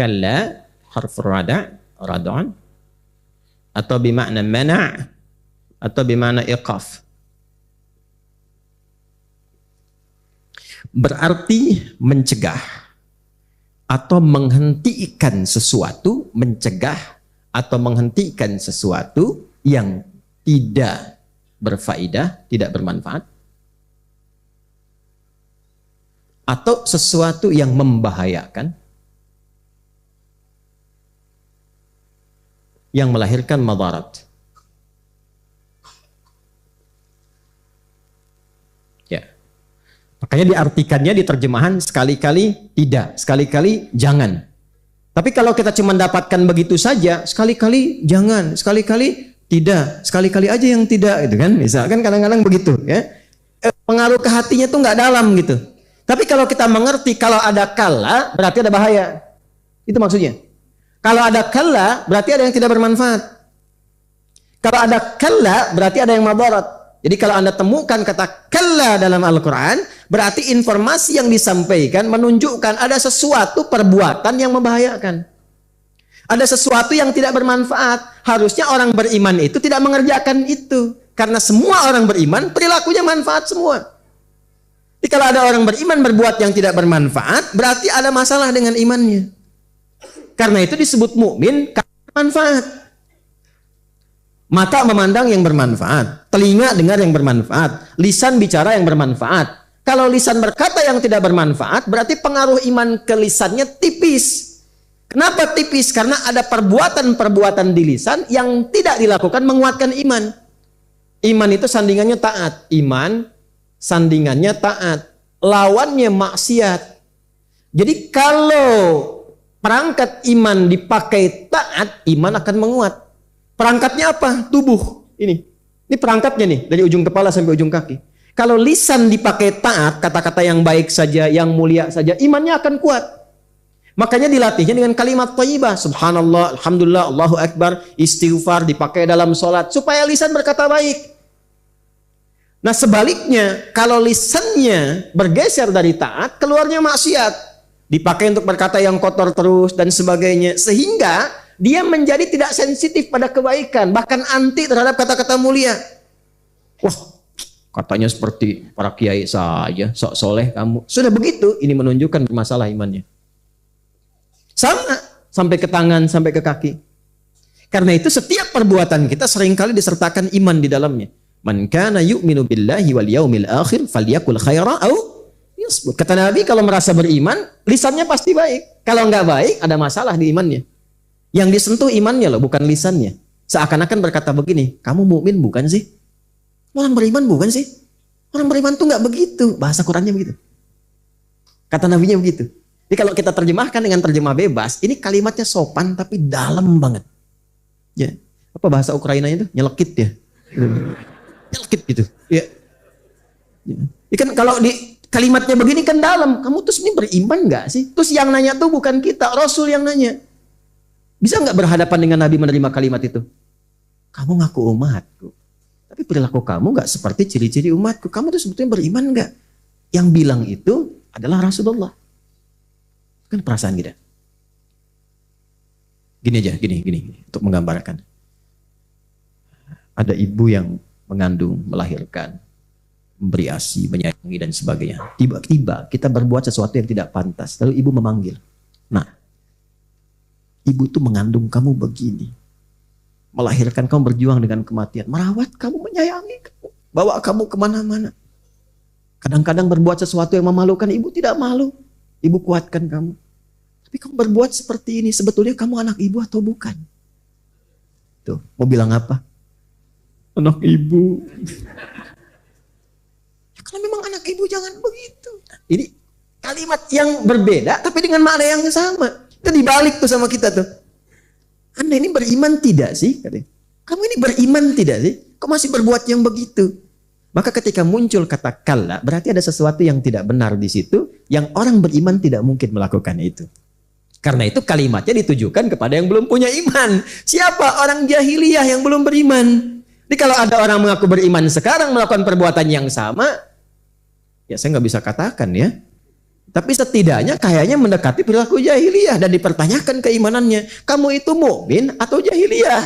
kalla harfur rad'an, atau bimakna mana', atau bimakna iqaf. Berarti mencegah atau menghentikan sesuatu, mencegah atau menghentikan sesuatu yang tidak berfaedah, tidak bermanfaat, atau sesuatu yang membahayakan, yang melahirkan madarat. Ya. Makanya diartikannya di terjemahan sekali-kali tidak, sekali-kali jangan. Tapi kalau kita cuma dapatkan begitu saja, sekali-kali jangan, sekali-kali tidak, sekali-kali aja yang tidak, gitu kan? Misalkan kadang-kadang begitu, ya. Pengaruh ke hatinya tuh nggak dalam gitu. Tapi kalau kita mengerti kalau ada kala berarti ada bahaya. Itu maksudnya. Kalau ada kala berarti ada yang tidak bermanfaat. Kalau ada kala berarti ada yang madarat. Jadi kalau Anda temukan kata kala dalam Al-Quran, berarti informasi yang disampaikan menunjukkan ada sesuatu perbuatan yang membahayakan. Ada sesuatu yang tidak bermanfaat. Harusnya orang beriman itu tidak mengerjakan itu. Karena semua orang beriman perilakunya manfaat semua. Jadi kalau ada orang beriman berbuat yang tidak bermanfaat, berarti ada masalah dengan imannya. Karena itu disebut mukmin karena bermanfaat. Mata memandang yang bermanfaat, telinga dengar yang bermanfaat, lisan bicara yang bermanfaat. Kalau lisan berkata yang tidak bermanfaat, berarti pengaruh iman ke lisannya tipis. Kenapa tipis? Karena ada perbuatan-perbuatan di lisan yang tidak dilakukan menguatkan iman. Iman itu sandingannya taat. Iman sandingannya taat. Lawannya maksiat. Jadi kalau perangkat iman dipakai taat, iman akan menguat. Perangkatnya apa? Tubuh. Ini perangkatnya nih, dari ujung kepala sampai ujung kaki. Kalau lisan dipakai taat, kata-kata yang baik saja, yang mulia saja, imannya akan kuat. Makanya dilatihnya dengan kalimat thayyibah, subhanallah, alhamdulillah, Allahu akbar, istighfar dipakai dalam sholat supaya lisan berkata baik. Nah sebaliknya, kalau lisannya bergeser dari taat, keluarnya maksiat, dipakai untuk berkata yang kotor terus dan sebagainya, sehingga dia menjadi tidak sensitif pada kebaikan, bahkan anti terhadap kata-kata mulia. Wah, katanya seperti para kiai saja, sok soleh kamu. Sudah begitu, ini menunjukkan masalah imannya. Sama, sampai ke tangan, sampai ke kaki. Karena itu setiap perbuatan kita seringkali disertakan iman di dalamnya. Man kana yu'minu billahi wal yaumil akhir falyakul khaira au yasbut. Kata Nabi, kalau merasa beriman, lisannya pasti baik. Kalau nggak baik, ada masalah di imannya. Yang disentuh imannya loh, bukan lisannya. Seakan-akan berkata begini, kamu mukmin bukan sih? Orang beriman bukan sih? Orang beriman tuh nggak begitu. Bahasa Qurannya begitu. Kata Nabinya begitu. Jadi kalau kita terjemahkan dengan terjemah bebas, ini kalimatnya sopan tapi dalam banget. Ya, apa bahasa Ukrainanya itu? Nyelekit ya. Nyelekit gitu. Ya. Ya kan kalau di kalimatnya begini kan dalam. Kamu terus ini beriman nggak sih? Terus yang nanya tuh bukan kita, Rasul yang nanya. Bisa nggak berhadapan dengan Nabi menerima kalimat itu? Kamu ngaku umatku, tapi perilaku kamu nggak seperti ciri-ciri umatku. Kamu tuh sebetulnya beriman nggak? Yang bilang itu adalah Rasulullah. Kan perasaan kita. Gini aja, gini untuk menggambarkan. Ada ibu yang mengandung, melahirkan, memberi ASI, menyayangi dan sebagainya. Tiba-tiba kita berbuat sesuatu yang tidak pantas, lalu ibu memanggil. Nah, ibu tuh mengandung kamu begini, melahirkan kamu, berjuang dengan kematian, merawat kamu, menyayangi kamu, bawa kamu kemana-mana. Kadang-kadang berbuat sesuatu yang memalukan, ibu tidak malu. Ibu kuatkan kamu. Tapi kamu berbuat seperti ini, sebetulnya kamu anak ibu atau bukan? Tuh, mau bilang apa? Anak ibu. Ya, kalau memang anak ibu jangan begitu. Ini kalimat yang berbeda tapi dengan makna yang sama. Itu dibalik tuh sama kita tuh. Anda ini beriman tidak sih? Kamu ini beriman tidak sih? Kok masih berbuat yang begitu? Maka ketika muncul kata kalla, berarti ada sesuatu yang tidak benar di situ, yang orang beriman tidak mungkin melakukan itu. Karena itu kalimatnya ditujukan kepada yang belum punya iman. Siapa? Orang jahiliyah yang belum beriman. Jadi kalau ada orang mengaku beriman sekarang melakukan perbuatan yang sama, ya saya nggak bisa katakan ya. Tapi setidaknya kayaknya mendekati perilaku jahiliyah dan dipertanyakan keimanannya. Kamu itu mukmin atau jahiliyah?